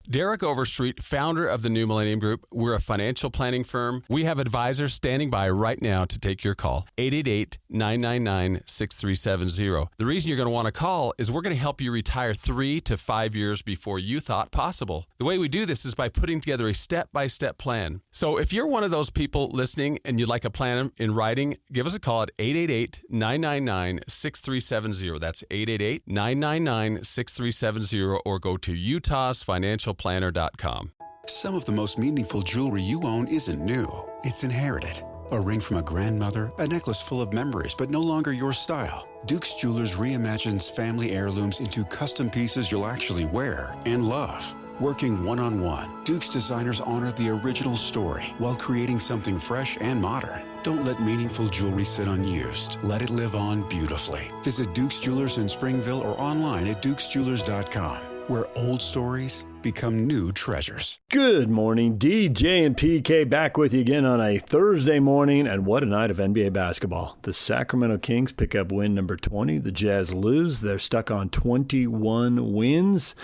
Derek Overstreet, founder of the New Millennium Group. We're a financial planning firm. We have advisors standing by right now to take your call. 888-999-6370. The reason you're going to want to call is we're going to help you retire 3 to 5 years before you thought possible. The way we do this is by putting together a step-by-step plan. So if you're one of those people listening and you'd like a plan in writing, give us a call at 888-999-6370. That's 888-999-6370, or go to utahsfinancialplanner.com. Some of the most meaningful jewelry you own isn't new. It's inherited. A ring from a grandmother, a necklace full of memories, but no longer your style. Duke's Jewelers reimagines family heirlooms into custom pieces you'll actually wear and love. Working one-on-one, Duke's designers honor the original story while creating something fresh and modern. Don't let meaningful jewelry sit unused. Let it live on beautifully. Visit Duke's Jewelers in Springville or online at dukesjewelers.com, where old stories become new treasures. Good morning, DJ and PK back with you again on a Thursday morning, and what a night of NBA basketball. The Sacramento Kings pick up win number 20. The Jazz lose. They're stuck on 21 wins.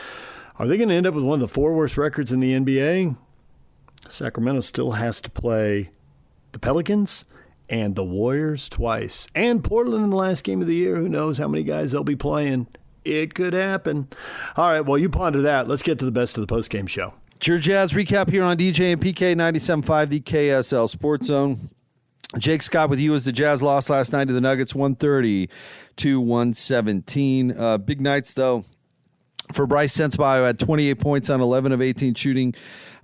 Are they going to end up with one of the 4 worst records in the NBA? Sacramento still has to play the Pelicans and the Warriors twice, and Portland in the last game of the year. Who knows how many guys they'll be playing. It could happen. All right, well, you ponder that. Let's get to the best of the postgame show. It's your Jazz recap here on DJ and PK 97.5, the KSL Sports Zone. Jake Scott with you as the Jazz lost last night to the Nuggets, 130-117. Big nights, though, for Bryce Sensabaugh, who had 28 points on 11 of 18 shooting.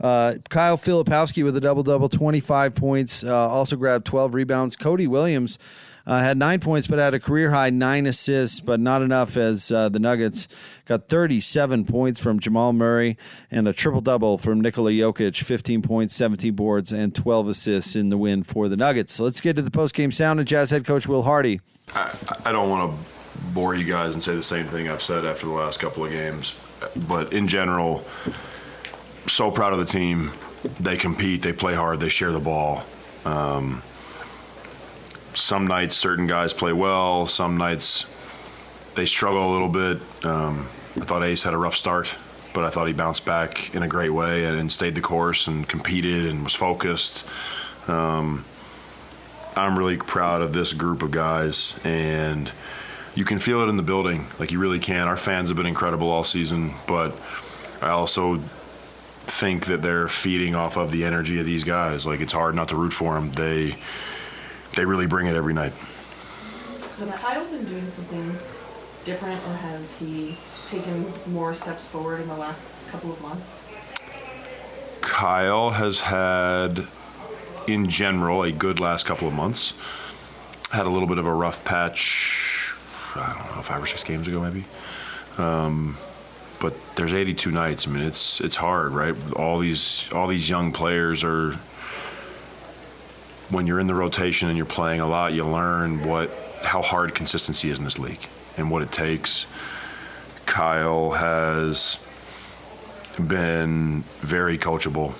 Kyle Filipowski with a double-double, 25 points, also grabbed 12 rebounds. Cody Williams had 9 points, but had a career-high 9 assists, but not enough as the Nuggets got 37 points from Jamal Murray and a triple-double from Nikola Jokic, 15 points, 17 boards, and 12 assists in the win for the Nuggets. So let's get to the post-game sound and Jazz head coach Will Hardy. I don't want to bore you guys and say the same thing I've said after the last couple of games, but in general, so proud of the team. They compete, they play hard, they share the ball. Some nights certain guys play well, some nights they struggle a little bit. I thought Ace had a rough start, but I thought he bounced back in a great way and stayed the course and competed and was focused. I'm really proud of this group of guys, and you can feel it in the building, like you really can. Our fans have been incredible all season, but I also think that they're feeding off of the energy of these guys. Like, it's hard not to root for them. They really bring it every night. Has Kyle been doing something different, or has he taken more steps forward in the last couple of months? Kyle has had, in general, a good last couple of months. Had a little bit of a rough patch, I don't know, 5 or 6 games ago maybe. But there's 82 nights. I mean, it's hard, right? All these young players are, when you're in the rotation and you're playing a lot, you learn how hard consistency is in this league and what it takes. Kyle has been very coachable,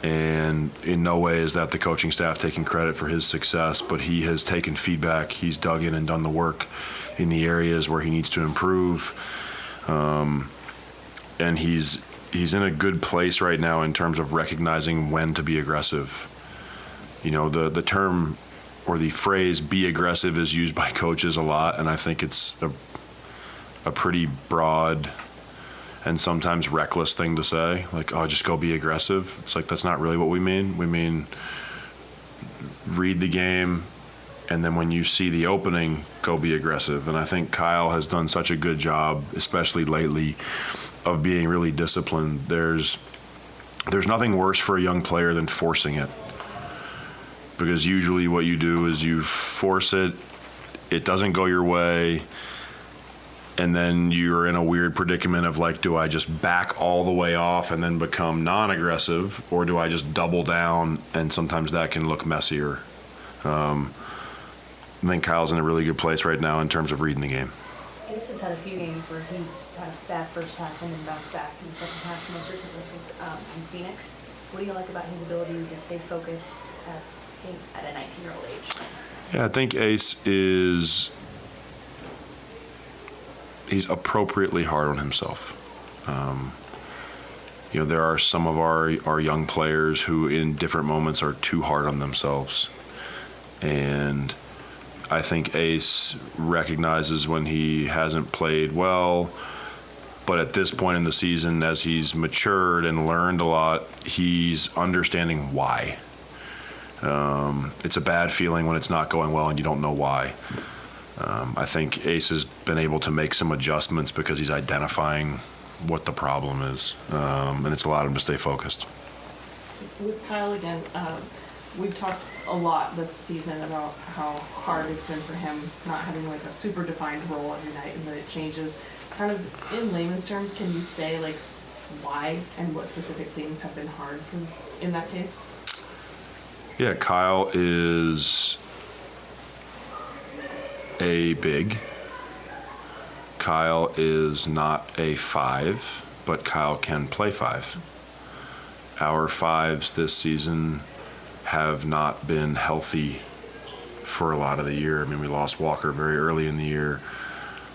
and in no way is that the coaching staff taking credit for his success, but he has taken feedback. He's dug in and done the work in the areas where he needs to improve. And he's in a good place right now in terms of recognizing when to be aggressive. You know, the term or the phrase "be aggressive" is used by coaches a lot, and I think it's a pretty broad and sometimes reckless thing to say. Like, oh, just go be aggressive. It's like, that's not really what we mean. We mean read the game, and then when you see the opening, go be aggressive. And I think Kyle has done such a good job, especially lately, of being really disciplined. There's nothing worse for a young player than forcing it. Because usually what you do is you force it, it doesn't go your way, and then you're in a weird predicament of like, do I just back all the way off and then become non-aggressive, or do I just double down? And sometimes that can look messier. I think Kyle's in a really good place right now in terms of reading the game. Ace has had a few games where he's had a bad first half and then bounced back in the second half, most recently in Phoenix. What do you like about his ability to stay focused at a 19-year-old age? Yeah, I think Ace he's appropriately hard on himself. there are some of our young players who in different moments are too hard on themselves. And I think Ace recognizes when he hasn't played well, but at this point in the season, as he's matured and learned a lot, he's understanding why. It's a bad feeling when it's not going well and you don't know why. I think Ace has been able to make some adjustments because he's identifying what the problem is, and it's allowed him to stay focused. With Kyle again, we've talked a lot this season about how hard it's been for him not having like a super defined role every night and that it changes. Kind of in layman's terms, can you say like why and what specific things have been hard in that case? Yeah, Kyle is a big. Kyle is not a 5, but Kyle can play 5. Our 5s this season have not been healthy for a lot of the year. I mean, we lost Walker very early in the year.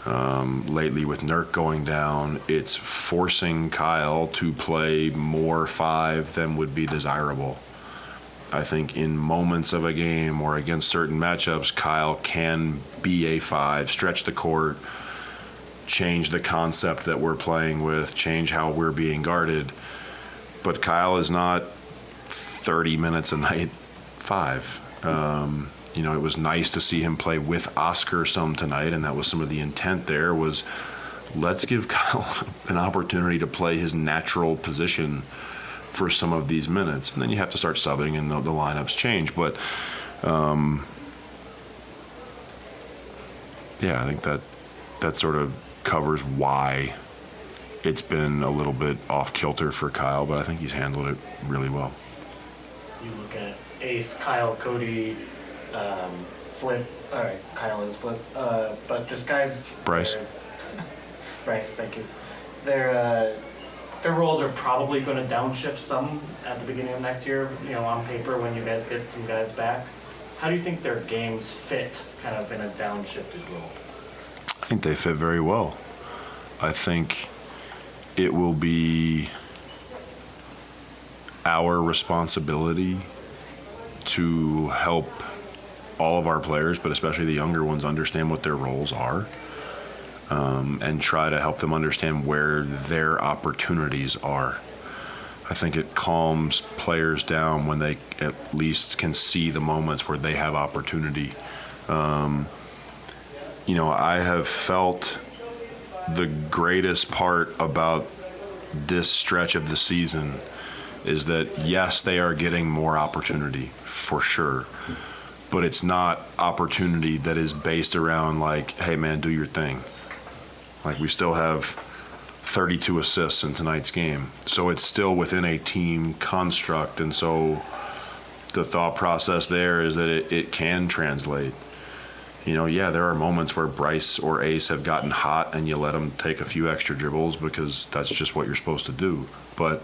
Lately with Nurk going down, it's forcing Kyle to play more 5 than would be desirable. I think in moments of a game or against certain matchups, Kyle can be a 5, stretch the court, change the concept that we're playing with, change how we're being guarded. But Kyle is not 30 minutes a night 5. It was nice to see him play with Oscar some tonight, and that was some of the intent there was let's give Kyle an opportunity to play his natural position for some of these minutes. And then you have to start subbing and the lineups change. But, I think that sort of covers why it's been a little bit off kilter for Kyle, but I think he's handled it really well. You look at Ace, Kyle, Cody, Flip. All right, Kyle is Flip. But just guys. Bryce. Bryce, thank you. Their roles are probably going to downshift some at the beginning of next year, on paper when you guys get some guys back. How do you think their games fit kind of in a downshifted role? I think they fit very well. I think it will be our responsibility to help all of our players, but especially the younger ones, understand what their roles are, and try to help them understand where their opportunities are. I think it calms players down when they at least can see the moments where they have opportunity. I have felt the greatest part about this stretch of the season is that, yes, they are getting more opportunity for sure, but it's not opportunity that is based around like, hey man, do your thing. Like, we still have 32 assists in tonight's game, so it's still within a team construct, and so the thought process there is that it can translate. There are moments where Bryce or Ace have gotten hot and you let them take a few extra dribbles because that's just what you're supposed to do. But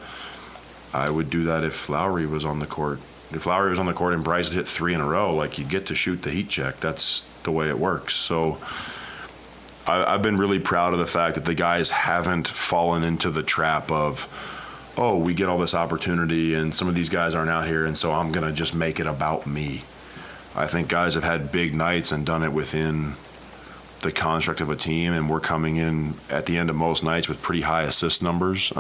I would do that if Lowry was on the court. If Lowry was on the court and Bryce had hit 3 in a row, like, you get to shoot the heat check. That's the way it works. So I've been really proud of the fact that the guys haven't fallen into the trap of, oh, we get all this opportunity and some of these guys aren't out here, and so I'm going to just make it about me. I think guys have had big nights and done it within the construct of a team, and we're coming in at the end of most nights with pretty high assist numbers.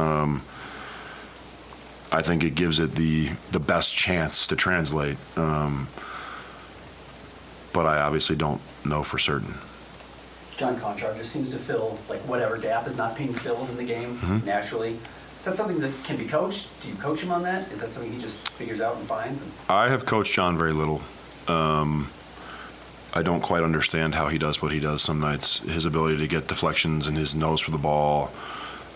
I think it gives it the best chance to translate, but I obviously don't know for certain. John Conchar just seems to fill like whatever gap is not being filled in the game naturally. Is that something that can be coached? Do you coach him on that? Is that something he just figures out and finds? I have coached John very little. I don't quite understand how he does what he does some nights. His ability to get deflections and his nose for the ball,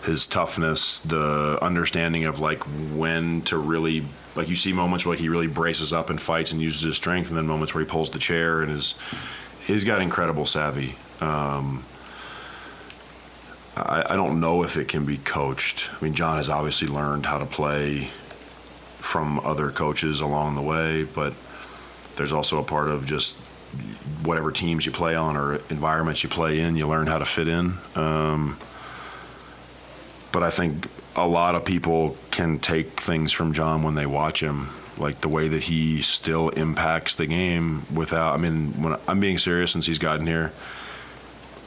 his toughness, the understanding of like when to really, like, you see moments where like he really braces up and fights and uses his strength, and then moments where he pulls the chair, and he's got incredible savvy. I don't know if it can be coached. I mean, John has obviously learned how to play from other coaches along the way, but there's also a part of just whatever teams you play on or environments you play in, you learn how to fit in. But I think a lot of people can take things from John when they watch him, like the way that he still impacts the game without, when I'm being serious, since he's gotten here,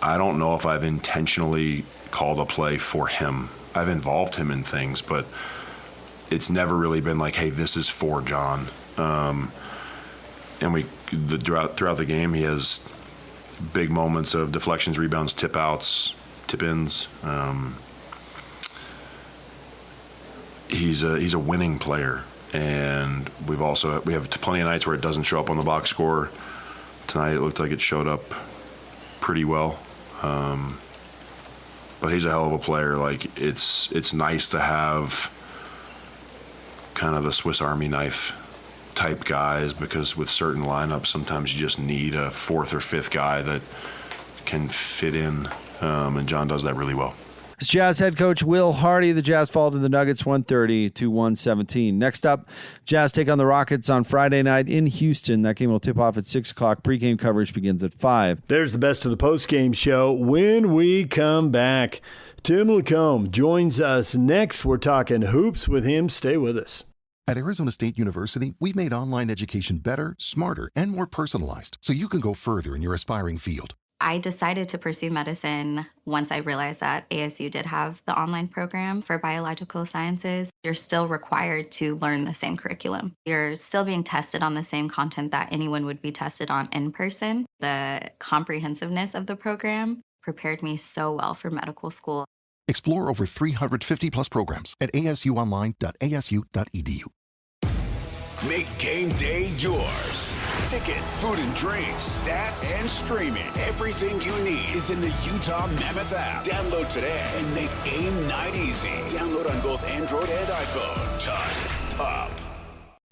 I don't know if I've intentionally called a play for him. I've involved him in things, but it's never really been like, hey, this is for John. And throughout the game, he has big moments of deflections, rebounds, tip-outs, tip-ins. He's a winning player, and we have plenty of nights where it doesn't show up on the box score. Tonight it looked like it showed up pretty well, but he's a hell of a player. Like, it's nice to have kind of the Swiss Army knife type guys, because with certain lineups sometimes you just need a fourth or fifth guy that can fit in, and John does that really well. It's Jazz head coach Will Hardy. The Jazz fall to the Nuggets 130-117. Next up, Jazz take on the Rockets on Friday night in Houston. That game will tip off at 6 o'clock. Pre-game coverage begins at 5. There's the best of the post-game show when we come back. Tim LaComb joins us next. We're talking hoops with him. Stay with us. At Arizona State University, we've made online education better, smarter, and more personalized, so you can go further in your aspiring field. I decided to pursue medicine once I realized that ASU did have the online program for biological sciences. You're still required to learn the same curriculum. You're still being tested on the same content that anyone would be tested on in person. The comprehensiveness of the program prepared me so well for medical school. Explore over 350-plus programs at asuonline.asu.edu. Make game day yours. Tickets, food and drinks, stats, and streaming. Everything you need is in the Utah Mammoth app. Download today and make game night easy. Download on both Android and iPhone. Tusk Top.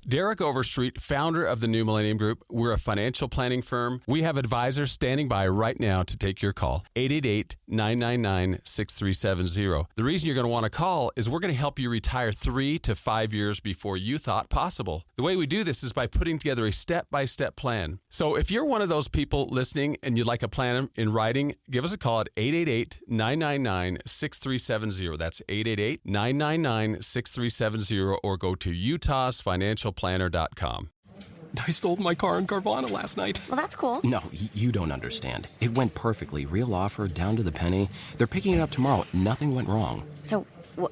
Derek Overstreet, founder of the New Millennium Group. We're a financial planning firm. We have advisors standing by right now to take your call. 888-999-6370. The reason you're going to want to call is we're going to help you retire 3 to 5 years before you thought possible. The way we do this is by putting together a step-by-step plan. So if you're one of those people listening and you'd like a plan in writing, give us a call at 888-999-6370. That's 888-999-6370, or go to utahsfinancialplanner.com. I sold my car in Carvana last night. Well, that's cool. No, you don't understand. It went perfectly. Real offer, down to the penny. They're picking it up tomorrow. Nothing went wrong. So,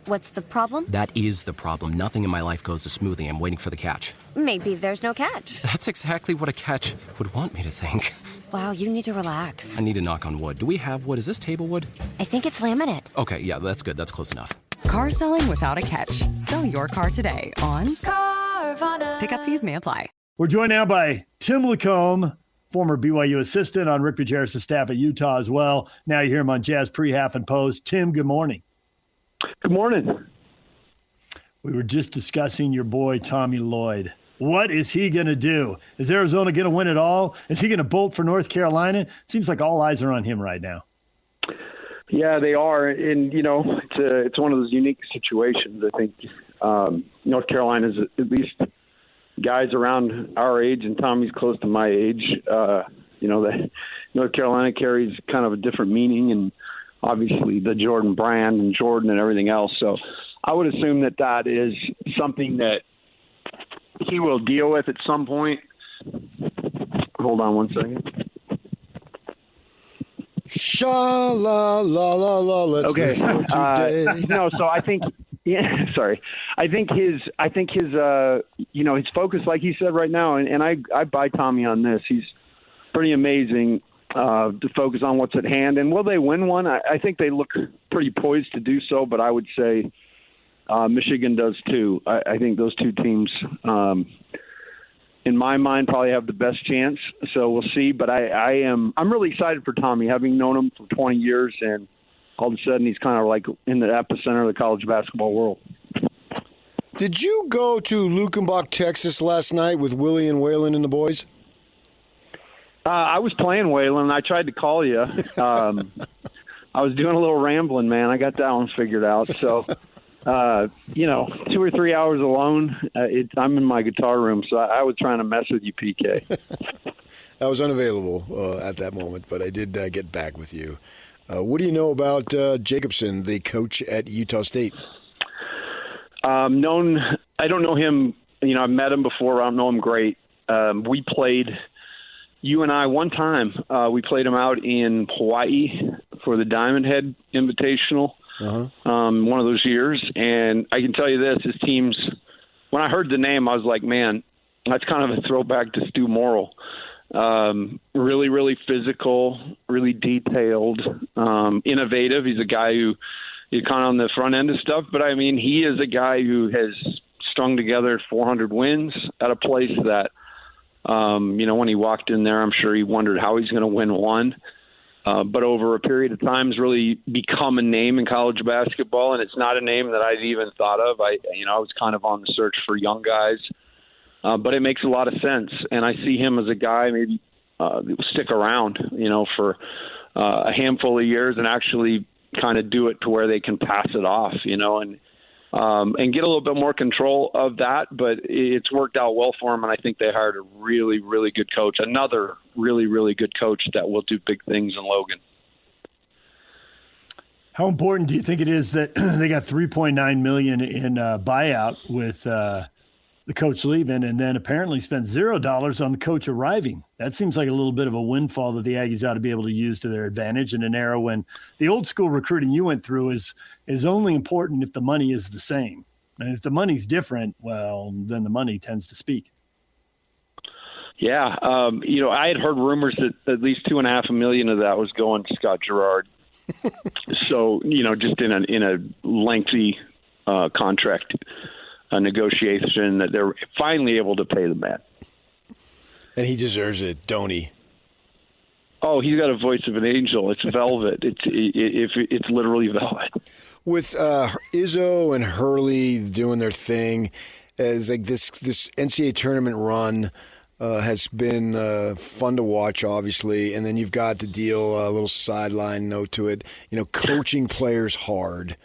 what's the problem? That is the problem. Nothing in my life goes as smoothly. I'm waiting for the catch. Maybe there's no catch. That's exactly what a catch would want me to think. Wow, you need to relax. I need to knock on wood. Do we have wood? Is this table wood? I think it's laminate. Okay, yeah, that's good. That's close enough. Car selling without a catch. Sell your car today on Carvana. Pickup fees may apply. We're joined now by Tim LaComb, former BYU assistant on Rick Bujarus' staff at Utah as well. Now you hear him on Jazz Pre, Half, and Post. Tim, good morning. Good morning. We were just discussing your boy, Tommy Lloyd. What is he going to do? Is Arizona going to win it all? Is he going to bolt for North Carolina? It seems like all eyes are on him right now. Yeah, they are. And, it's one of those unique situations. I think North Carolina's at least guys around our age, and Tommy's close to my age. That North Carolina carries kind of a different meaning, and obviously the Jordan brand and Jordan and everything else. So I would assume that is something that he will deal with at some point. Hold on one second. Sha-la-la-la-la, let's okay. So I think, sorry. I think his his focus, like he said right now, and I buy Tommy on this. He's pretty amazing to focus on what's at hand. And will they win one? I think they look pretty poised to do so, but I would say Michigan does too. I think those two teams, in my mind, probably have the best chance. So we'll see. But I'm really excited for Tommy, having known him for 20 years, and all of a sudden he's kind of like in the epicenter of the college basketball world. Did you go to Lukenbach, Texas last night with Willie and Waylon and the boys? I was playing Waylon. I tried to call you. I was doing a little rambling, man. I got that one figured out. So, 2 or 3 hours alone, I'm in my guitar room, so I was trying to mess with you, PK. I was unavailable at that moment, but I did get back with you. What do you know about Jacobson, the coach at Utah State? I don't know him. I've met him before. I don't know him great. We played, you and I, one time. We played him out in Hawaii for the Diamond Head Invitational. One of those years. And I can tell you this, his teams, when I heard the name, I was like, man, that's kind of a throwback to Stu Morrill. Really, really physical, really detailed, innovative. He's a guy who is kind of on the front end of stuff, but I mean, he is a guy who has strung together 400 wins at a place that, when he walked in there, I'm sure he wondered how he's going to win one. But over a period of time has really become a name in college basketball, and it's not a name that I'd even thought of. I was kind of on the search for young guys, but it makes a lot of sense. And I see him as a guy maybe that will stick around, for a handful of years and actually kind of do it to where they can pass it off, and get a little bit more control of that. But it's worked out well for him, and I think they hired a really, really good coach, another really, really good coach that will do big things in Logan. How important do you think it is that they got $3.9 million in buyout with the coach leaving, and then apparently spent $0 on the coach arriving? That seems like a little bit of a windfall that the Aggies ought to be able to use to their advantage in an era when the old school recruiting you went through is only important if the money is the same. And if the money's different, well, then the money tends to speak. Yeah. I had heard rumors that at least $2.5 million of that was going to Scott Gerard. So, just in a lengthy contract negotiation that they're finally able to pay the man. And he deserves it, don't he? Oh, he's got a voice of an angel. It's velvet. It's literally velvet. With Izzo and Hurley doing their thing, as like this NCAA tournament run has been fun to watch, obviously. And then you've got the deal, a little sideline note to it. Coaching players hard.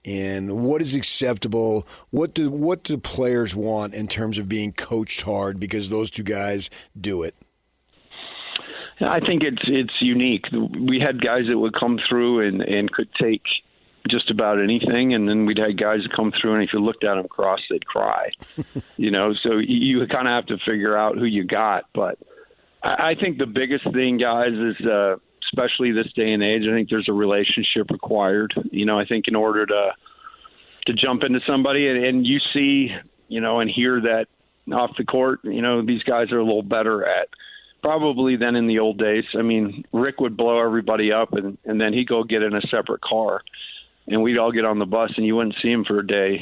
And what is acceptable? What do players want in terms of being coached hard? Because those two guys do it. I think it's unique. We had guys that would come through and could take just about anything, and then we'd have guys that come through, and if you looked at them cross, they'd cry. So you kind of have to figure out who you got. But I think the biggest thing, guys, is especially this day and age, I think there's a relationship required. I think in order to jump into somebody and you see, and hear that off the court, these guys are a little better at probably than in the old days. I mean, Rick would blow everybody up and then he'd go get in a separate car and we'd all get on the bus and you wouldn't see him for a day,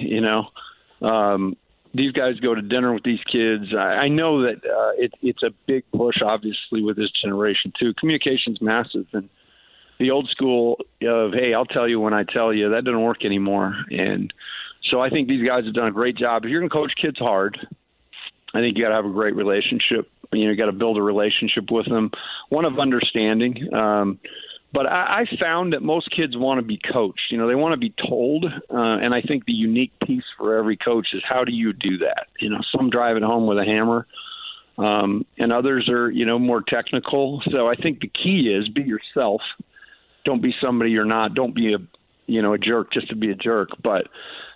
These guys go to dinner with these kids. I know that it's a big push, obviously, with this generation, too. Communication's massive. And the old school of, hey, I'll tell you when I tell you, that doesn't work anymore. And so I think these guys have done a great job. If you're going to coach kids hard, I think you got to have a great relationship. You got to build a relationship with them, one of understanding. But I found that most kids want to be coached. They want to be told. And I think the unique piece for every coach is how do you do that? Some drive it home with a hammer, and others are, more technical. So I think the key is be yourself. Don't be somebody you're not. Don't be a jerk just to be a jerk. But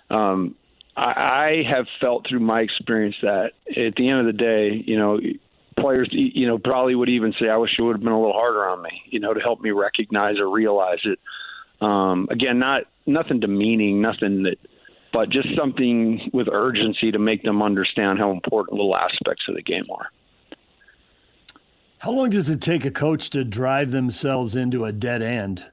I have felt through my experience that at the end of the day, players, probably would even say, I wish it would have been a little harder on me, to help me recognize or realize it. Again, nothing demeaning, but just something with urgency to make them understand how important little aspects of the game are. How long does it take a coach to drive themselves into a dead end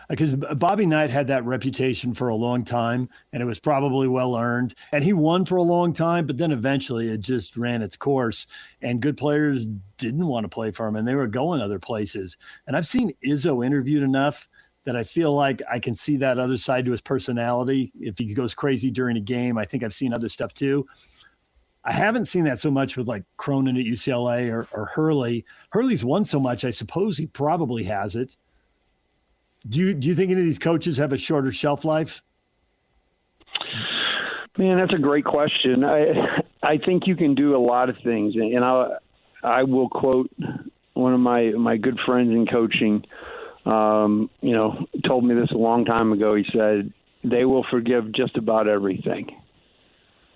because Bobby Knight had that reputation for a long time and it was probably well earned and he won for a long time, but then eventually it just ran its course and good players didn't want to play for him and they were going other places. And I've seen Izzo interviewed enough that I feel like I can see that other side to his personality. If he goes crazy during a game, I think I've seen other stuff too. I haven't seen that so much with like Cronin at UCLA or Hurley. Hurley's won so much, I suppose he probably has it. Do you think any of these coaches have a shorter shelf life? Man, that's a great question. I think you can do a lot of things, and I will quote one of my good friends in coaching. Told me this a long time ago. He said, they will forgive just about everything,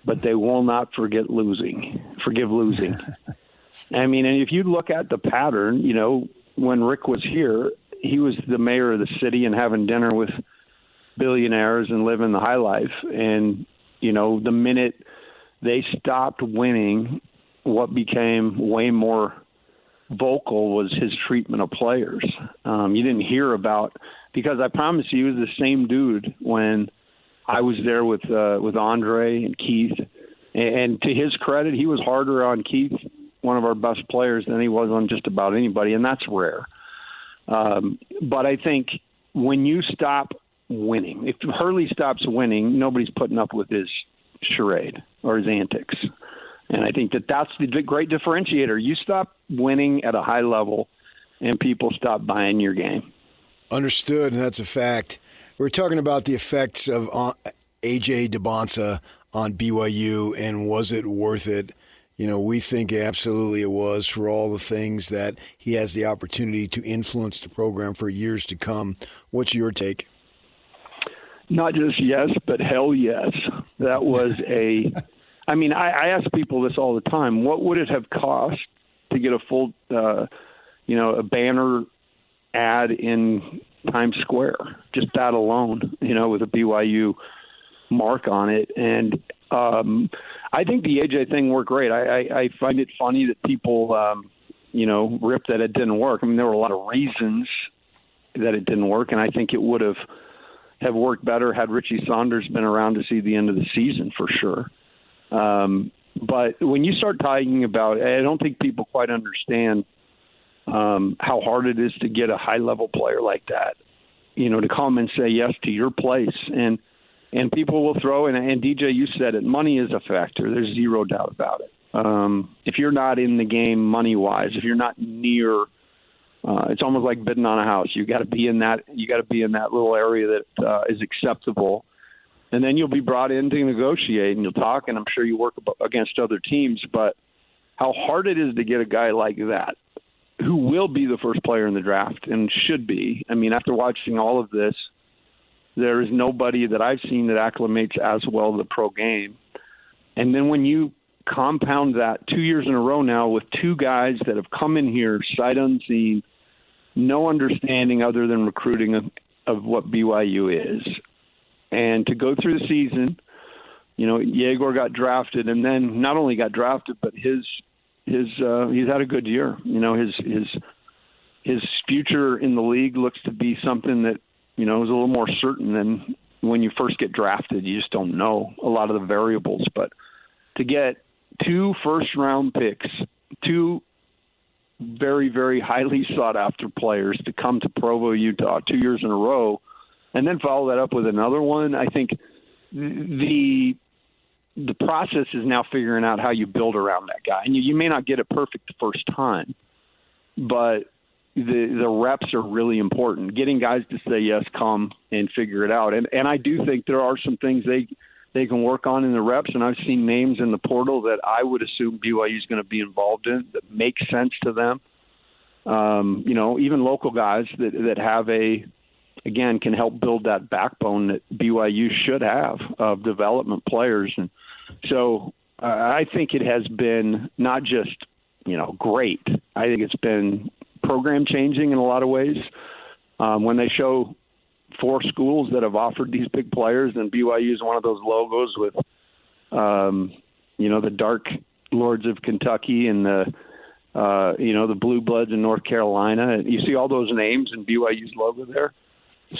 but they will not forgive losing. I mean, and if you look at the pattern, you know, when Rick was here, he was the mayor of the city and having dinner with billionaires and living the high life. And, you know, the minute they stopped winning, what became way more vocal was his treatment of players. You didn't hear about, because I promise you, he was the same dude when I was there with Andre and Keith. And to his credit, he was harder on Keith, one of our best players, than he was on just about anybody, and that's rare. But I think when you stop winning, if Hurley stops winning, nobody's putting up with his charade or his antics. And I think that's the great differentiator. You stop winning at a high level, and people stop buying your game. Understood, and that's a fact. We're talking about the effects of A.J. DeBonsa on BYU, and was it worth it? You know, we think absolutely it was, for all the things that he has the opportunity to influence the program for years to come. What's your take? Not just yes, but hell yes. That was I mean, I ask people this all the time. What would it have cost to get a full, a banner ad in Times Square? Just that alone, you know, with a BYU mark on it. And I think the AJ thing worked great. I find it funny that people, rip that it didn't work. I mean, there were a lot of reasons that it didn't work, and I think it would have worked better had Richie Saunders been around to see the end of the season for sure. But when you start talking about, I don't think people quite understand how hard it is to get a high-level player like that, you know, to come and say yes to your place. And people will throw, and DJ, you said it, money is a factor. There's zero doubt about it. If you're not in the game money-wise, if you're not near, it's almost like bidding on a house. You got to be in that. You got to be in that little area that is acceptable, and then you'll be brought in to negotiate, and you'll talk. And I'm sure you work against other teams. But how hard it is to get a guy like that, who will be the first player in the draft and should be. I mean, after watching all of this, there is nobody that I've seen that acclimates as well to the pro game. And then when you compound that 2 years in a row now with two guys that have come in here sight unseen, no understanding other than recruiting of what BYU is. And to go through the season, you know, Yegor got drafted, and then not only got drafted, but he's had a good year. You know, his future in the league looks to be something that, you know, is a little more certain than when you first get drafted. You just don't know a lot of the variables. But to get 2 first-round picks, 2 very, very highly sought-after players to come to Provo, Utah 2 years in a row, and then follow that up with another one, I think the process is now figuring out how you build around that guy. And you may not get it perfect the first time, but the reps are really important. Getting guys to say yes, come and figure it out. And I do think there are some things they can work on in the reps, and I've seen names in the portal that I would assume BYU is going to be involved in that make sense to them. You know, even local guys that have again, can help build that backbone that BYU should have of development players. And so I think it has been not just, you know, great. I think it's been program changing in a lot of ways. When they show 4 schools that have offered these big players, and BYU is one of those logos with, the Dark Lords of Kentucky and the Blue Bloods in North Carolina. You see all those names in BYU's logo there.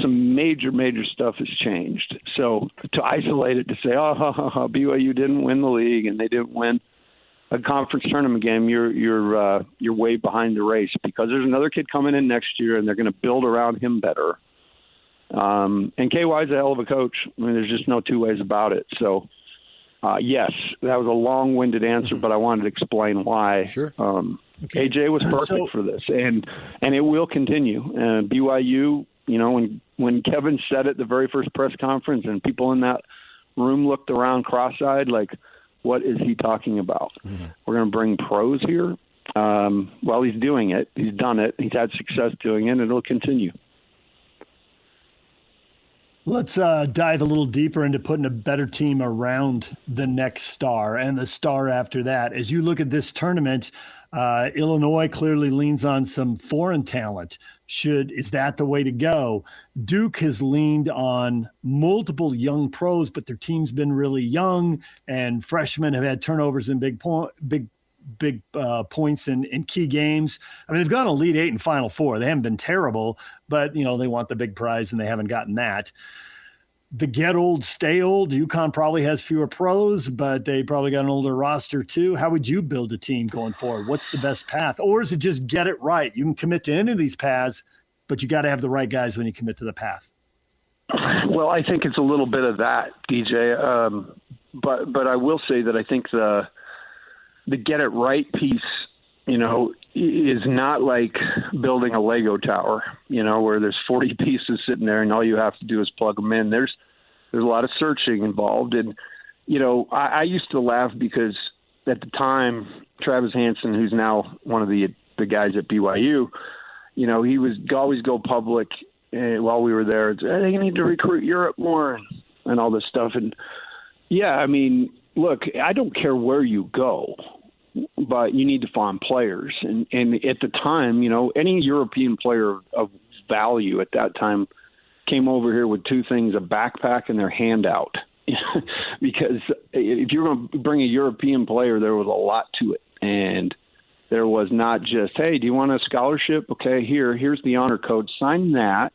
Some major, major stuff has changed. So to isolate it, to say, BYU didn't win the league and they didn't win a conference tournament game, you're way behind the race, because there's another kid coming in next year and they're going to build around him better. And KY's a hell of a coach. I mean, there's just no two ways about it. So, yes, that was a long-winded answer, but I wanted to explain why. Sure. AJ was perfect for this, and it will continue. BYU, you know, when Kevin said it the very first press conference and people in that room looked around cross-eyed like, what is he talking about? Mm-hmm. We're going to bring pros here? Well, he's doing it. He's done it. He's had success doing it, and it'll continue. Let's dive a little deeper into putting a better team around the next star and the star after that. As you look at this tournament, Illinois clearly leans on some foreign talent. Is that the way to go? Duke has leaned on multiple young pros, but their team's been really young, and freshmen have had turnovers in big points in key games. I mean, they've gone Elite Eight and Final Four. They haven't been terrible, but they want the big prize and they haven't gotten that. The get old, stay old. UConn probably has fewer pros, but they probably got an older roster too. How would you build a team going forward? What's the best path? Or is it just get it right? You can commit to any of these paths, but you got to have the right guys when you commit to the path. Well, I think it's a little bit of that, DJ. But I will say that I think the get it right piece, is not like building a Lego tower, where there's 40 pieces sitting there and all you have to do is plug them in. There's a lot of searching involved. And, I used to laugh because at the time, Travis Hansen, who's now one of the guys at BYU, he was always go public while we were there. They need to recruit Europe more and all this stuff. And yeah, I mean, look, I don't care where you go, but you need to find players. And at the time, any European player of value at that time came over here with two things, a backpack and their handout. Because if you're going to bring a European player, there was a lot to it. And there was not just, hey, do you want a scholarship? Okay, here's the honor code. Sign that.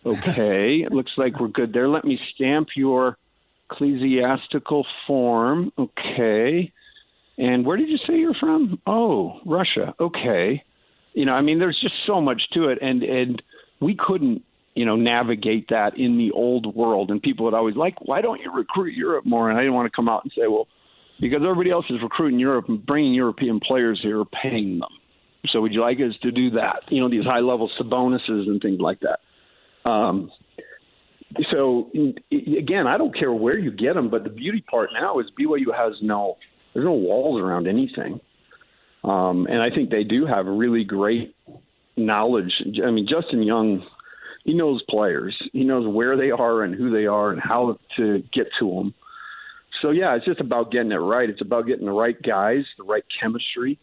Okay, it looks like we're good there. Let me stamp your ecclesiastical form. Okay. And where did you say you're from? Oh, Russia. Okay. There's just so much to it. And we couldn't, navigate that in the old world. And people would always why don't you recruit Europe more? And I didn't want to come out and say, well, because everybody else is recruiting Europe and bringing European players here, paying them. So would you like us to do that? These high-level bonuses and things like that. So, again, I don't care where you get them, but the beauty part now is BYU has there's no walls around anything. And I think they do have really great knowledge. I mean, Justin Young, he knows players. He knows where they are and who they are and how to get to them. So, yeah, it's just about getting it right. It's about getting the right guys, the right chemistry.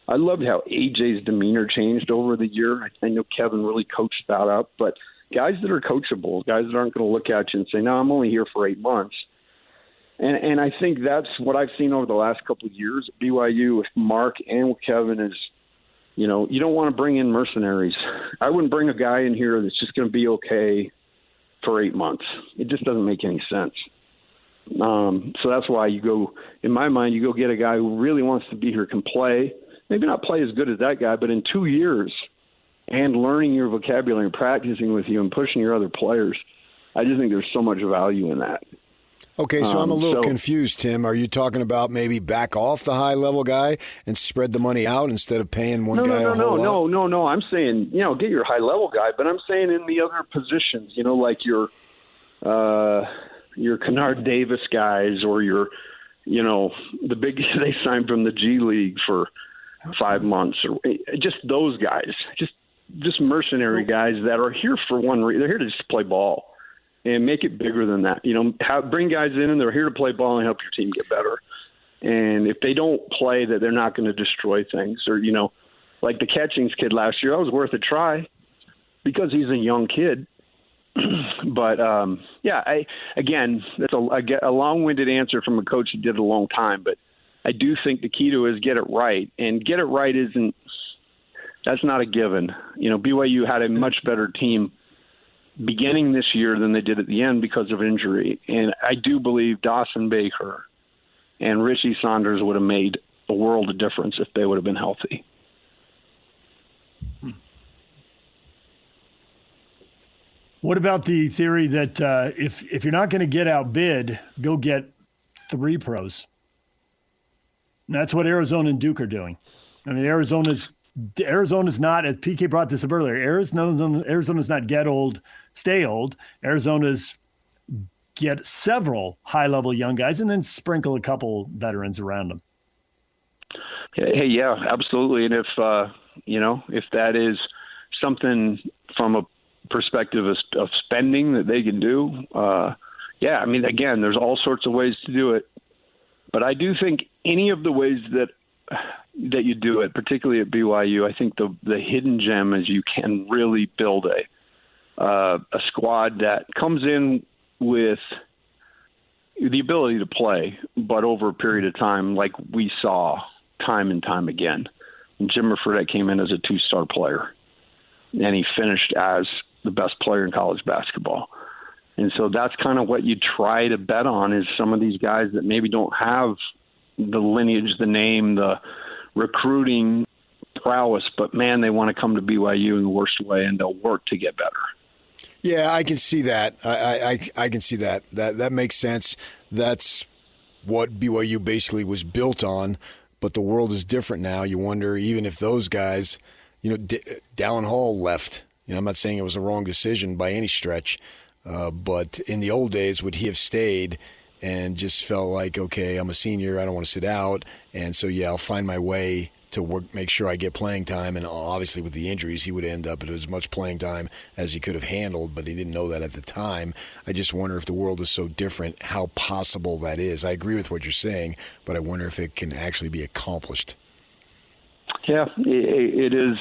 I loved how AJ's demeanor changed over the year. I know Kevin really coached that up. But guys that are coachable, guys that aren't going to look at you and say, no, I'm only here for 8 months. And I think that's what I've seen over the last couple of years at BYU with Mark and with Kevin is, you don't want to bring in mercenaries. I wouldn't bring a guy in here that's just going to be okay for 8 months. It just doesn't make any sense. So that's why in my mind, you go get a guy who really wants to be here, can play, maybe not play as good as that guy, but in 2 years and learning your vocabulary and practicing with you and pushing your other players, I just think there's so much value in that. Okay, so I'm a little confused, Tim. Are you talking about maybe back off the high-level guy and spread the money out instead of paying one guy a whole lot? No. I'm saying, get your high-level guy, but I'm saying in the other positions, like your Kennard Davis guys or your, the big they signed from the G League for 5 months or just those guys, just mercenary guys that are here for one reason. They're here to just play ball. And make it bigger than that. Bring guys in and they're here to play ball and help your team get better. And if they don't play, that they're not going to destroy things. Or, like the Catchings kid last year, that was worth a try because he's a young kid. But, that's a long-winded answer from a coach who did it a long time. But I do think the key to it is get it right. And get it right that's not a given. BYU had a much better team beginning this year than they did at the end because of injury. And I do believe Dawson Baker and Richie Saunders would have made a world of difference if they would have been healthy. What about the theory that if you're not going to get outbid, go get 3 pros? And that's what Arizona and Duke are doing. I mean, Arizona's not, as PK brought this up earlier, Arizona's not get old, stay old. Arizona's get several high-level young guys and then sprinkle a couple veterans around them. Hey, yeah, absolutely. And if that is something from a perspective of spending that they can do, yeah, I mean, again, there's all sorts of ways to do it. But I do think any of the ways that you do it, particularly at BYU, I think the hidden gem is you can really build a squad that comes in with the ability to play, but over a period of time, like we saw time and time again. And Jimmer Fredette came in as a 2-star player, and he finished as the best player in college basketball. And so that's kind of what you try to bet on, is some of these guys that maybe don't have the lineage, the name, the recruiting prowess, but man, they want to come to BYU in the worst way, and they'll work to get better. Yeah, I can see that. I can see that. That makes sense. That's what BYU basically was built on, but the world is different now. You wonder, even if those guys, Dallin Hall left. I'm not saying it was a wrong decision by any stretch, but in the old days, would he have stayed and just felt like, okay, I'm a senior, I don't want to sit out, and so, yeah, I'll find my way to work, make sure I get playing time. And obviously with the injuries, he would end up at as much playing time as he could have handled, but he didn't know that at the time. I just wonder, if the world is so different, how possible that is. I agree with what you're saying, but I wonder if it can actually be accomplished. Yeah, it is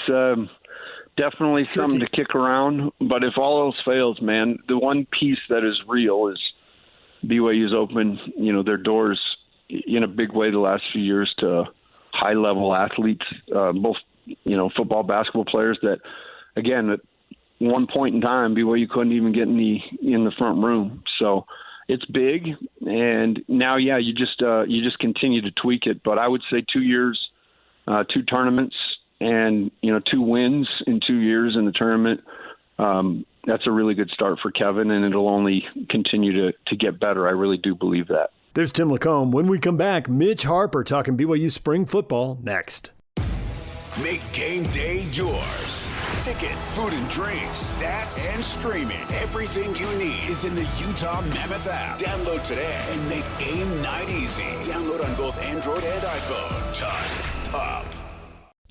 definitely something to kick around. But if all else fails, man, the one piece that is real is BYU's opened, their doors in a big way the last few years to high-level athletes, both, football, basketball players that, again, at one point in time, BYU couldn't even get in the front room. So it's big, and now, yeah, you just continue to tweak it. But I would say 2 years, 2 tournaments, and 2 wins in 2 years in the tournament. That's a really good start for Kevin, and it'll only continue to get better. I really do believe that. There's Tim LaComb. When we come back, Mitch Harper talking BYU spring football next. Make game day yours. Tickets, food and drinks, stats, and streaming. Everything you need is in the Utah Mammoth app. Download today and make game night easy. Download on both Android and iPhone. Just top.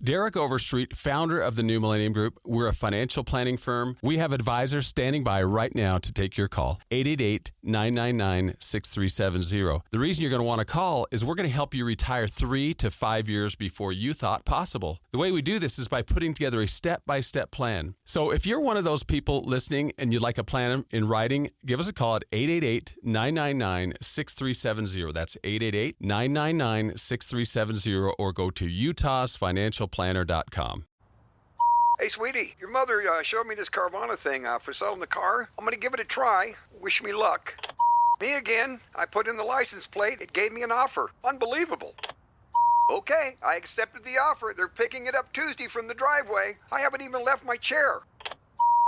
Derek Overstreet, founder of the New Millennium Group. We're a financial planning firm. We have advisors standing by right now to take your call. 888-999-6370. The reason you're going to want to call is we're going to help you retire 3 to 5 years before you thought possible. The way we do this is by putting together a step-by-step plan. So if you're one of those people listening and you'd like a plan in writing, give us a call at 888-999-6370. That's 888-999-6370, or go to utahsfinancialplanner.com. Hey, sweetie, your mother showed me this Carvana thing for selling the car. I'm going to give it a try. Wish me luck. Me again. I put in the license plate. It gave me an offer. Unbelievable. Okay, I accepted the offer. They're picking it up Tuesday from the driveway. I haven't even left my chair.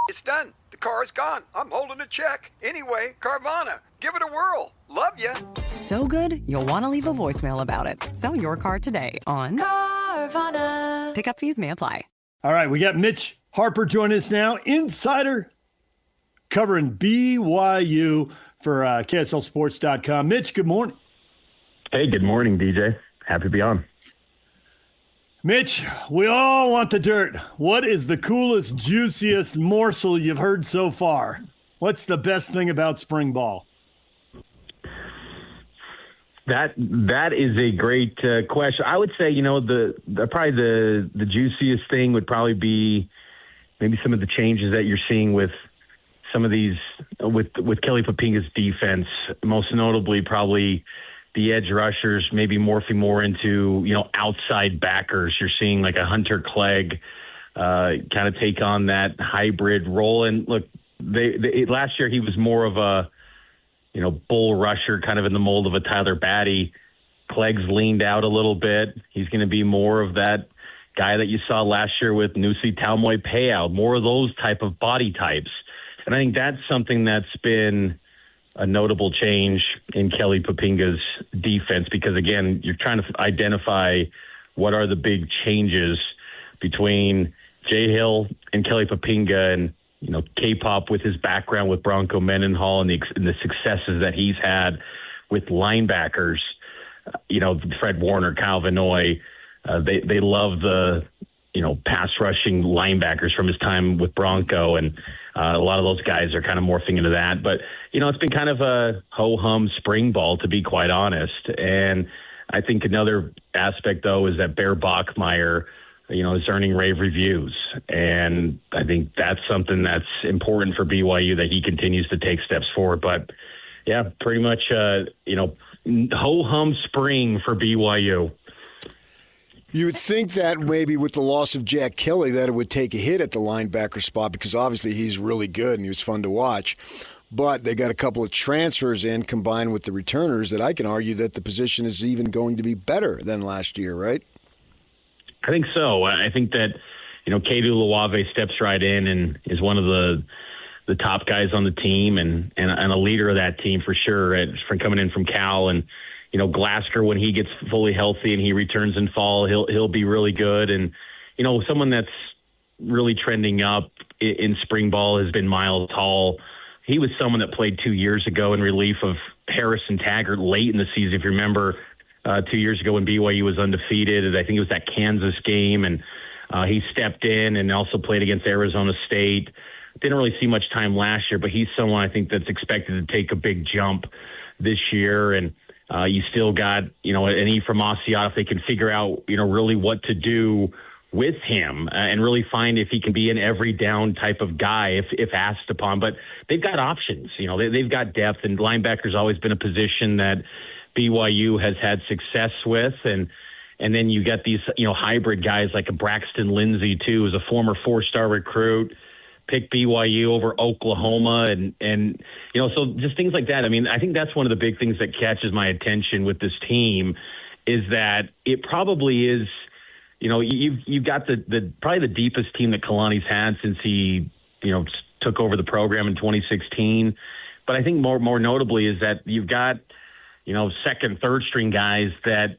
It's done. The car's gone. I'm holding a check. Anyway, Carvana, give it a whirl. Love ya. So good, you'll want to leave a voicemail about it. Sell your car today on Carvana. Pickup fees may apply. All right, we got Mitch Harper joining us now, insider covering BYU for KSLSports.com. Mitch, good morning. Hey, good morning, DJ. Happy to be on. Mitch, we all want the dirt. What is the coolest, juiciest morsel you've heard so far? What's the best thing about spring ball? That is a great question. I would say, the juiciest thing would probably be maybe some of the changes that you're seeing with some of these with Kelly Papinga's defense, most notably probably the edge rushers maybe morphing more into, outside backers. You're seeing like a Hunter Clegg kind of take on that hybrid role. And look, they last year he was more of a, bull rusher, kind of in the mold of a Tyler Batty. Clegg's leaned out a little bit. He's going to be more of that guy that you saw last year with Nusi Taumoi Payout, more of those type of body types. And I think that's something that's been a notable change in Kelly Papinga's defense, because, again, you're trying to identify what are the big changes between Jay Hill and Kelly Papinga, and, K-Pop with his background with Bronco Mendenhall and the successes that he's had with linebackers, Fred Warner, Kyle Vanoy. They love the, pass rushing linebackers from his time with Bronco. And A lot of those guys are kind of morphing into that. But, it's been kind of a ho-hum spring ball, to be quite honest. And I think another aspect, though, is that Bear Bachmeier, is earning rave reviews. And I think that's something that's important for BYU, that he continues to take steps forward. But, yeah, pretty much, ho-hum spring for BYU. You would think that maybe with the loss of Jack Kelly that it would take a hit at the linebacker spot, because obviously he's really good and he was fun to watch. But they got a couple of transfers in combined with the returners that I can argue that the position is even going to be better than last year, right? I think so. I think that, Kedu Luave steps right in and is one of the top guys on the team and a leader of that team for sure, from coming in from Cal. And, Glasgow, when he gets fully healthy and he returns in fall, he'll be really good. And, someone that's really trending up in spring ball has been Miles Hall. He was someone that played 2 years ago in relief of Harrison Taggart late in the season. If you remember, 2 years ago when BYU was undefeated, I think it was that Kansas game, and he stepped in and also played against Arizona State. Didn't really see much time last year, but he's someone I think that's expected to take a big jump this year. And you still got, an Ephraim Asiat, if they can figure out, really what to do with him and really find if he can be an every down type of guy if asked upon. But they've got options. They've got depth, and linebacker's always been a position that BYU has had success with. And then you got these, hybrid guys like a Braxton Lindsey, too, who's a former 4-star recruit, picked BYU over Oklahoma. And so just things like that. I mean, I think that's one of the big things that catches my attention with this team is that it probably is, you've got the probably the deepest team that Kalani's had since he, took over the program in 2016. But I think more notably is that you've got, second, third string guys that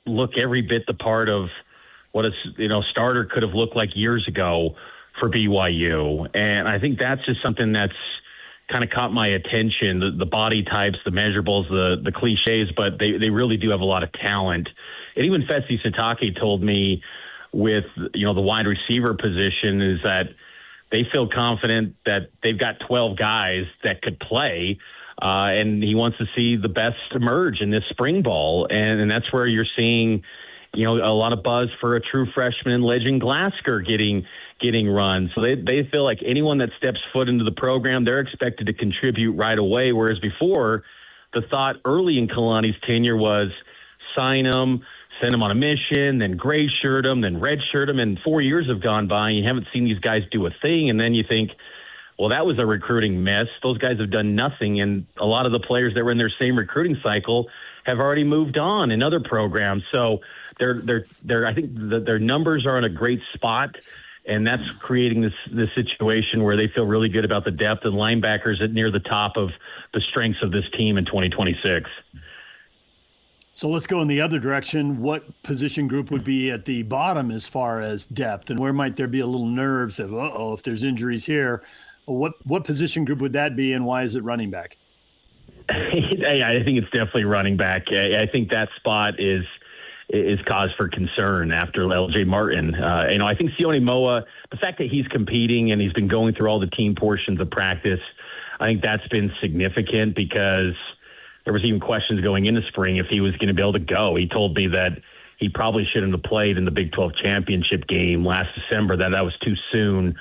look every bit the part of what a starter could have looked like years ago for BYU. And I think that's just something that's kind of caught my attention, the body types, the measurables, the cliches, but they really do have a lot of talent. And even Fesi Sitake told me with, the wide receiver position is that they feel confident that they've got 12 guys that could play, and he wants to see the best emerge in this spring ball. And that's where you're seeing, a lot of buzz for a true freshman Legend Glasgow getting run. So they feel like anyone that steps foot into the program, they're expected to contribute right away. Whereas before, the thought early in Kalani's tenure was sign them, send them on a mission, then gray shirt them, then red shirt them. And 4 years have gone by and you haven't seen these guys do a thing. And then you think, well, that was a recruiting miss. Those guys have done nothing. And a lot of the players that were in their same recruiting cycle have already moved on in other programs. So I think their numbers are in a great spot. And that's creating this situation where they feel really good about the depth and linebackers at near the top of the strengths of this team in 2026. So let's go in the other direction. What position group would be at the bottom as far as depth, and where might there be a little nerves of, if there's injuries here? What position group would that be, and why is it running back? I think it's definitely running back. I think that spot is cause for concern after LJ Martin. I think Sione Moa, the fact that he's competing and he's been going through all the team portions of practice, I think that's been significant because there was even questions going into spring if he was going to be able to go. He told me that he probably shouldn't have played in the Big 12 championship game last December, that was too soon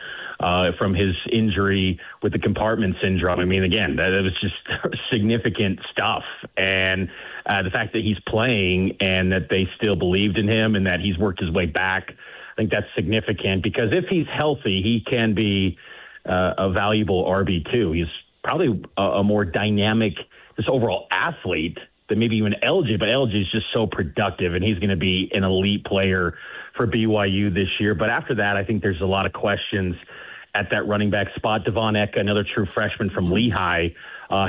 from his injury with the compartment syndrome. I mean, again, that was just significant stuff. And the fact that he's playing and that they still believed in him and that he's worked his way back, I think that's significant because if he's healthy, he can be a valuable RB2. He's probably a more dynamic, this overall athlete than maybe even LG, but LG is just so productive and he's going to be an elite player for BYU this year. But after that, I think there's a lot of questions at that running back spot. Devon Eka, another true freshman from Lehigh,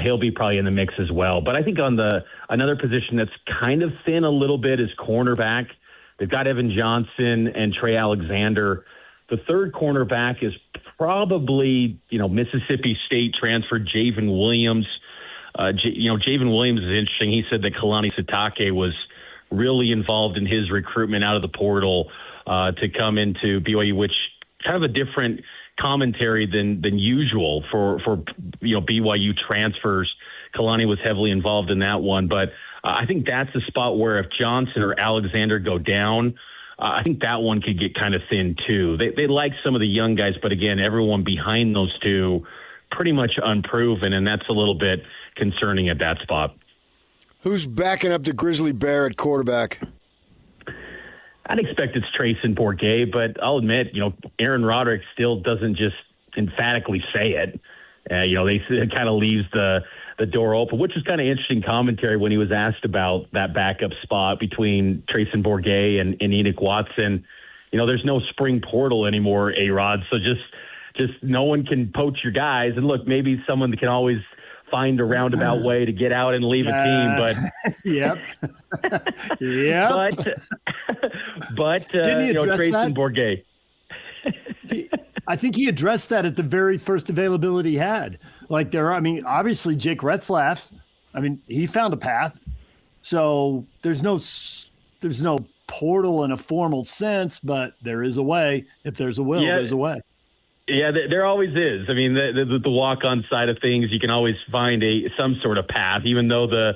he'll be probably in the mix as well. But I think on another position that's kind of thin a little bit is cornerback. They've got Evan Johnson and Trey Alexander. The third cornerback is probably, Mississippi State transfer Javen Williams. Javen Williams is interesting. He said that Kalani Sitake was really involved in his recruitment out of the portal to come into BYU, which kind of a different commentary than usual for BYU transfers. Kalani was heavily involved in that one, but I think that's the spot where if Johnson or Alexander go down, I think that one could get kind of thin too. They like some of the young guys, but again, everyone behind those two pretty much unproven, and that's a little bit concerning at that spot. Who's backing up the Grizzly Bear at quarterback? I'd expect it's Trayson Bourget, but I'll admit, Aaron Roderick still doesn't just emphatically say it. It kind of leaves the door open, which is kind of interesting commentary when he was asked about that backup spot between Trayson Bourget and Enoch Watson. There's no spring portal anymore, A-Rod, so just no one can poach your guys. And look, maybe someone can always find a roundabout way to get out and leave a team, but yep. but Didn't he address Trayson that? Bourget. I think he addressed that at the very first availability he had. Obviously Jake Retzlaff, he found a path. So there's no portal in a formal sense, but there is a way. If there's a will, there's a way. Yeah, there always is. The walk-on side of things, you can always find some sort of path, even though the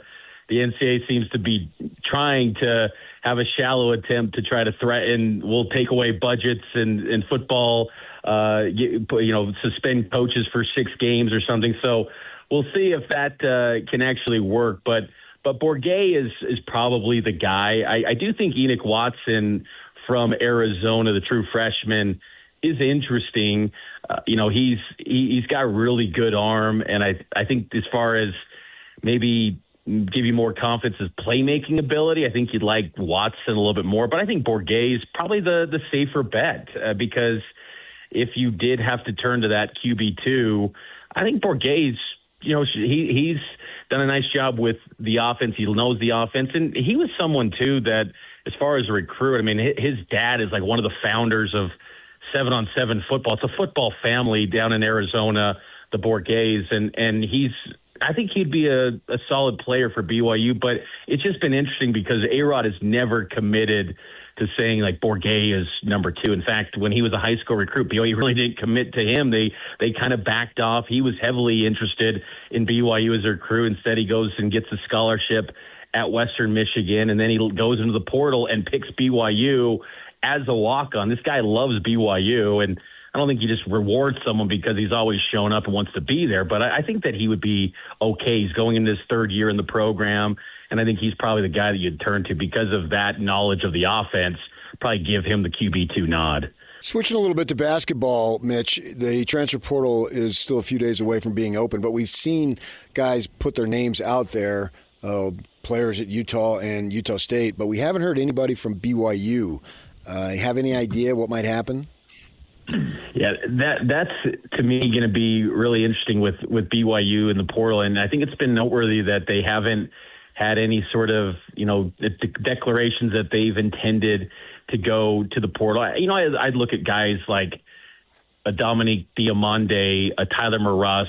NCAA seems to be trying to have a shallow attempt to try to threaten, we'll take away budgets and football, suspend coaches for 6 games or something. So we'll see if that can actually work. But Bourget is probably the guy. I do think Enoch Watson from Arizona, the true freshman, is interesting. He's got a really good arm, and I think as far as maybe give you more confidence as playmaking ability, I think you'd like Watson a little bit more. But I think Bourget is probably the safer bet because if you did have to turn to that QB2, I think Bourget's, he's done a nice job with the offense. He knows the offense, and he was someone too that, as far as a recruit, his dad is like one of the founders of 7-on-7 football. It's a football family down in Arizona, the Bourgets, and I think he'd be a solid player for BYU, but it's just been interesting because A-Rod has never committed to saying like Bourget is number 2. In fact, when he was a high school recruit, BYU really didn't commit to him. They kind of backed off. He was heavily interested in BYU as a recruit. Instead, he goes and gets a scholarship at Western Michigan, and then he goes into the portal and picks BYU as a walk-on. This guy loves BYU, and I don't think you just reward someone because he's always shown up and wants to be there, but I think that he would be okay. He's going into his 3rd year in the program, and I think he's probably the guy that you'd turn to because of that knowledge of the offense, probably give him the QB2 nod. Switching a little bit to basketball, Mitch, the transfer portal is still a few days away from being open, but we've seen guys put their names out there, players at Utah and Utah State, but we haven't heard anybody from BYU. Have any idea what might happen? Yeah, that's to me going to be really interesting with BYU in the portal, and I think it's been noteworthy that they haven't had any sort of declarations that they've intended to go to the portal. I'd look at guys like a Dominique Diamande, a Tyler Moross,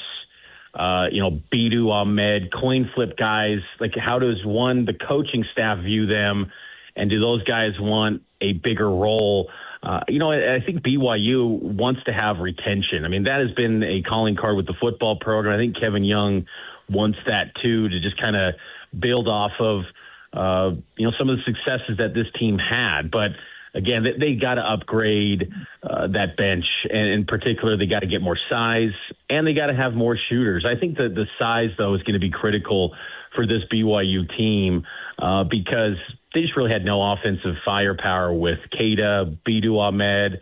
Bidou Ahmed, coin flip guys. Like, how does the coaching staff view them, and do those guys want a bigger role? I think BYU wants to have retention. That has been a calling card with the football program. I think Kevin Young wants that too, to just kind of build off of, some of the successes that this team had. But again, they got to upgrade that bench, and in particular, they got to get more size, and they got to have more shooters. I think that the size, though, is going to be critical for this BYU team because they just really had no offensive firepower with Keita, Bidou Ahmed.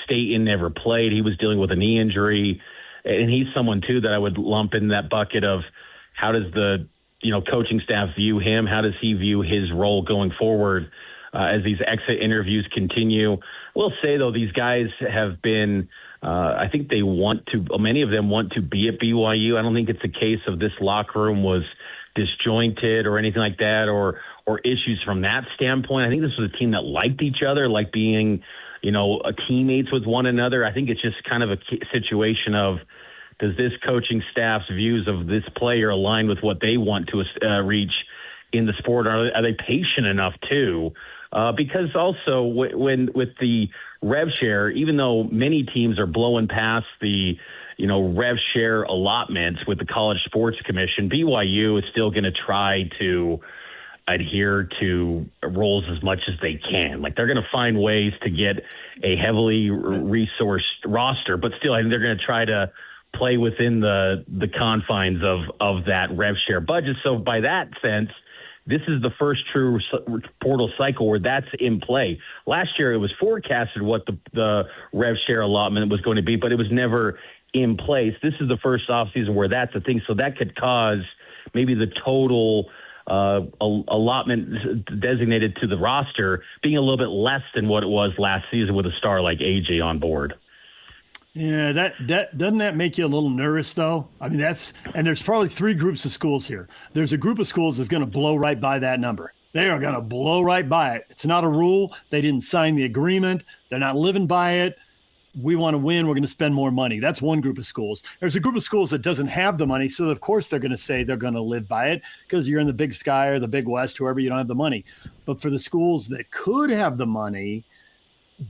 Staten never played. He was dealing with a knee injury, and he's someone, too, that I would lump in that bucket of how does the coaching staff view him? How does he view his role going forward as these exit interviews continue? We'll say, though, these guys have been I think many of them want to be at BYU. I don't think it's a case of this locker room was disjointed or anything like that, or issues from that standpoint. I think this was a team that liked each other, like being, teammates with one another. I think it's just kind of a situation of, does this coaching staff's views of this player align with what they want to reach in the sport? Are they patient enough too Because also when with the rev share, even though many teams are blowing past the rev share allotments with the College Sports Commission, BYU is still going to try to adhere to rules as much as they can. Like, they're going to find ways to get a heavily resourced roster, but still, I think they're going to try to play within the confines of that rev share budget. So by that sense, this is the first true portal cycle where that's in play. Last year, it was forecasted what the rev share allotment was going to be, but it was never in place. This is the first offseason where that's a thing. So that could cause maybe the total allotment designated to the roster being a little bit less than what it was last season with a star like AJ on board. Yeah, that doesn't that make you a little nervous though? I mean, and there's probably three groups of schools here. There's a group of schools that's going to blow right by that number. They are going to blow right by it. It's not a rule. They didn't sign the agreement. They're not living by it. We want to win. We're going to spend more money. That's one group of schools. There's a group of schools that doesn't have the money. So of course they're going to say they're going to live by it because you're in the Big Sky or the Big West, whoever, you don't have the money. But for the schools that could have the money,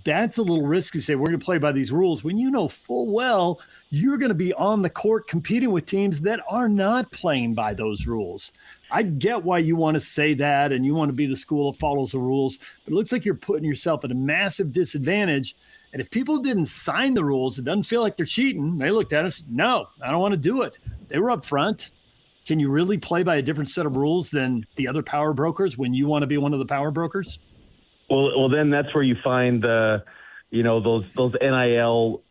that's a little risky to say we're going to play by these rules when you know full well you're going to be on the court competing with teams that are not playing by those rules. I get why you want to say that and you want to be the school that follows the rules, but it looks like you're putting yourself at a massive disadvantage. And if people didn't sign the rules, it doesn't feel like they're cheating. They looked at it and said, no, I don't want to do it. They were up front. Can you really play by a different set of rules than the other power brokers when you want to be one of the power brokers? Well, then that's where you find those NIL,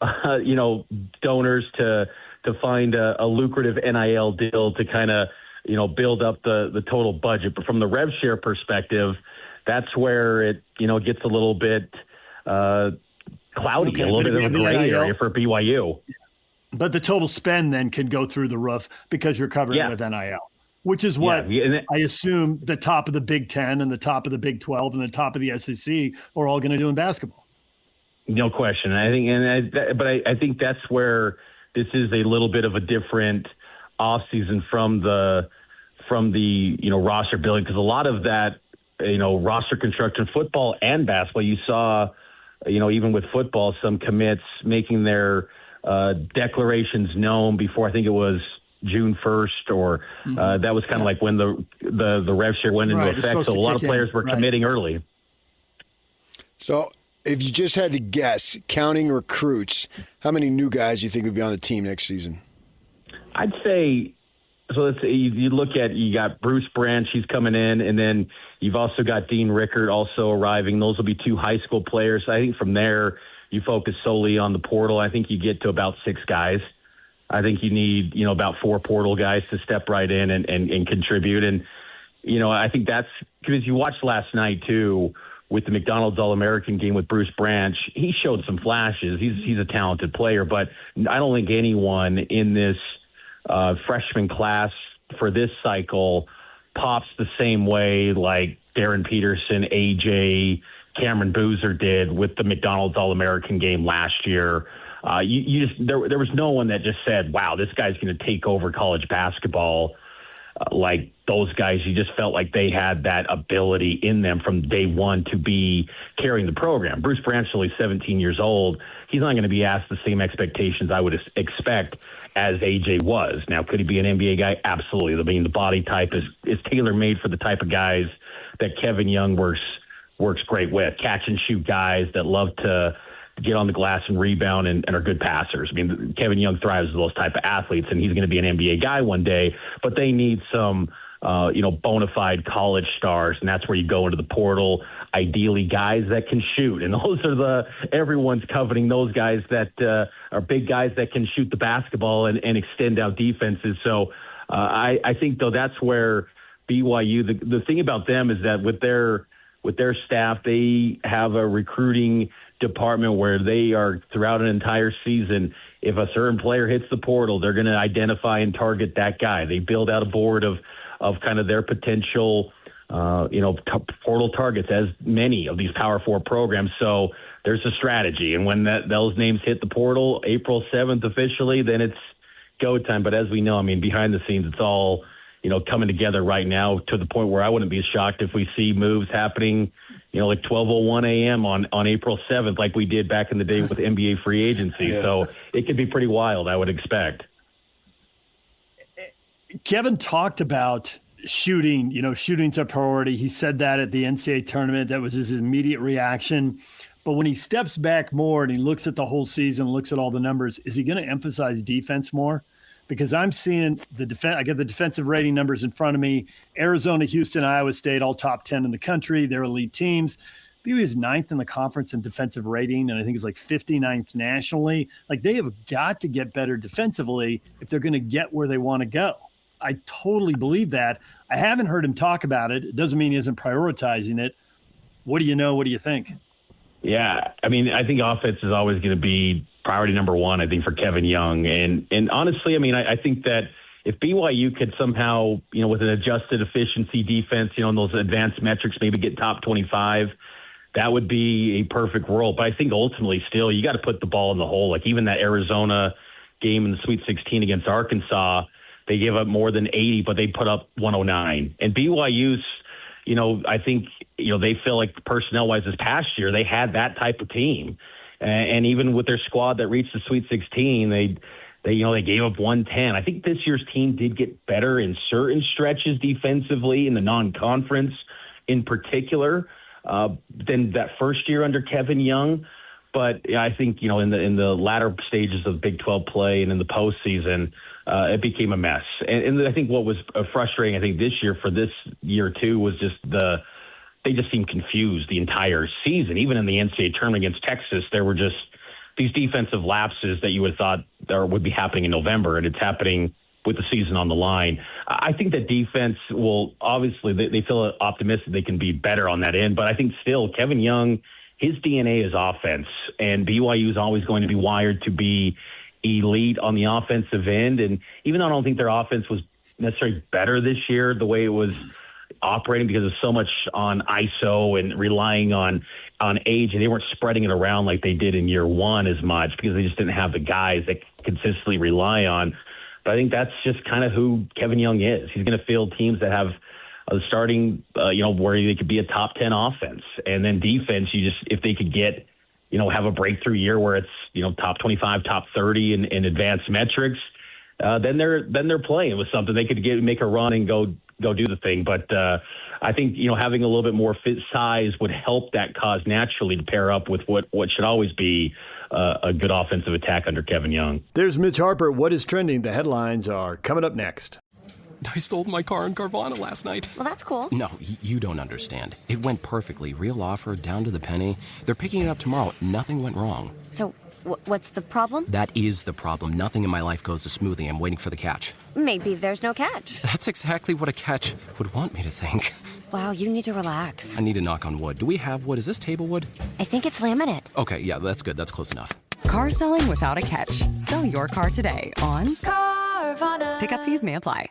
donors to find a lucrative NIL deal to kind of, build up the total budget. But from the rev share perspective, that's where it, gets a little bit cloudy, okay, a little bit of a gray area for BYU. But the total spend then can go through the roof because you're covering it with NIL. Which is what I assume the top of the Big Ten and the top of the Big 12 and the top of the SEC are all going to do in basketball. No question. I think that's where this is a little bit of a different offseason from the roster building, because a lot of that roster construction, football and basketball, you saw even with football, some commits making their declarations known before, I think it was June 1st, or that was kind of like when the rev share went into effect. So a lot of players were committing early. So if you just had to guess, counting recruits, how many new guys do you think would be on the team next season? I'd say, so let's say you look at, you got Bruce Branch, he's coming in, and then you've also got Dean Rickard also arriving. Those will be two high school players. I think from there, you focus solely on the portal. I think you get to about 6 guys. I think you need, about 4 portal guys to step right in and contribute. And, I think that's because you watched last night too with the McDonald's All-American game with Bruce Branch. He showed some flashes. He's a talented player, but I don't think anyone in this freshman class for this cycle pops the same way like Darren Peterson, AJ, Cameron Boozer did with the McDonald's All-American game last year. There was no one that just said, wow, this guy's going to take over college basketball like those guys. You just felt like they had that ability in them from day one to be carrying the program. Bruce Branch is only 17 years old. He's not going to be asked the same expectations I would expect as AJ was. Now, could he be an NBA guy? Absolutely. I mean, the body type is tailor-made for the type of guys that Kevin Young works great with. Catch and shoot guys that love to get on the glass and rebound and are good passers. I mean, Kevin Young thrives with those type of athletes, and he's going to be an NBA guy one day, but they need some, bona fide college stars, and that's where you go into the portal. Ideally, guys that can shoot, and those are everyone's coveting those guys that are big guys that can shoot the basketball and extend out defenses. So I think, though, that's where BYU, the thing about them is that with their staff, they have a recruiting department where they are throughout an entire season. If a certain player hits the portal, they're going to identify and target that guy. They build out a board of kind of their potential, portal targets, as many of these Power 4 programs. So there's a strategy. And when those names hit the portal, April 7th officially, then it's go time. But as we know, I mean, behind the scenes, it's all, coming together right now to the point where I wouldn't be shocked if we see moves happening, like 12:01 a.m. on April 7th, like we did back in the day with NBA free agency. Yeah. So it could be pretty wild, I would expect. Kevin talked about shooting, shooting's a priority. He said that at the NCAA tournament. That was his immediate reaction. But when he steps back more and he looks at the whole season, looks at all the numbers, is he going to emphasize defense more? Because I'm seeing I got the defensive rating numbers in front of me. Arizona, Houston, Iowa State, all top 10 in the country. They're elite teams. BYU is 9th in the conference in defensive rating, and I think it's like 59th nationally. Like, they have got to get better defensively if they're going to get where they want to go. I totally believe that. I haven't heard him talk about it. It doesn't mean he isn't prioritizing it. What do you know? What do you think? Yeah, I mean, I think offense is always going to be priority number one, I think, for Kevin Young. And honestly, I mean, I think that if BYU could somehow, with an adjusted efficiency defense, in those advanced metrics, maybe get top 25, that would be a perfect world. But I think ultimately still you got to put the ball in the hole. Like even that Arizona game in the Sweet 16 against Arkansas, they gave up more than 80, but they put up 109. And BYU's, I think, they feel like personnel-wise this past year, they had that type of team. And even with their squad that reached the Sweet 16, they gave up 110. I think this year's team did get better in certain stretches defensively in the non-conference in particular than that first year under Kevin Young. But I think, in the latter stages of Big 12 play and in the postseason, it became a mess. And I think what was frustrating, I think, this year for this year, too, was just they just seemed confused the entire season. Even in the NCAA tournament against Texas, there were just these defensive lapses that you would have thought would be happening in November, and it's happening with the season on the line. I think that defense will obviously, they feel optimistic they can be better on that end, but I think still Kevin Young, his DNA is offense, and BYU is always going to be wired to be elite on the offensive end. And even though I don't think their offense was necessarily better this year, the way it was operating because of so much on ISO and relying on age, and they weren't spreading it around like they did in year one as much because they just didn't have the guys that consistently rely on. But I think that's just kind of who Kevin Young is. He's going to field teams that have a starting, where they could be a top 10 offense. And then defense, if they could get, have a breakthrough year where it's, top 25, top 30 in advanced metrics, then they're playing with something. They could make a run and go do the thing. But I think, having a little bit more fit size would help that cause naturally to pair up with what should always be a good offensive attack under Kevin Young. There's Mitch Harper. What is trending? The headlines are coming up next. I sold my car in Carvana last night. Well, that's cool. No, you don't understand. It went perfectly. Real offer, down to the penny. They're picking it up tomorrow. Nothing went wrong. So, what's the problem? That is the problem. Nothing in my life goes as smoothly. I'm waiting for the catch. Maybe there's no catch. That's exactly what a catch would want me to think. Wow, you need to relax. I need to knock on wood. Do we have wood? Is this table wood? I think it's laminate. Okay, yeah, that's good. That's close enough. Car selling without a catch. Sell your car today on Carvana. Pickup fees may apply.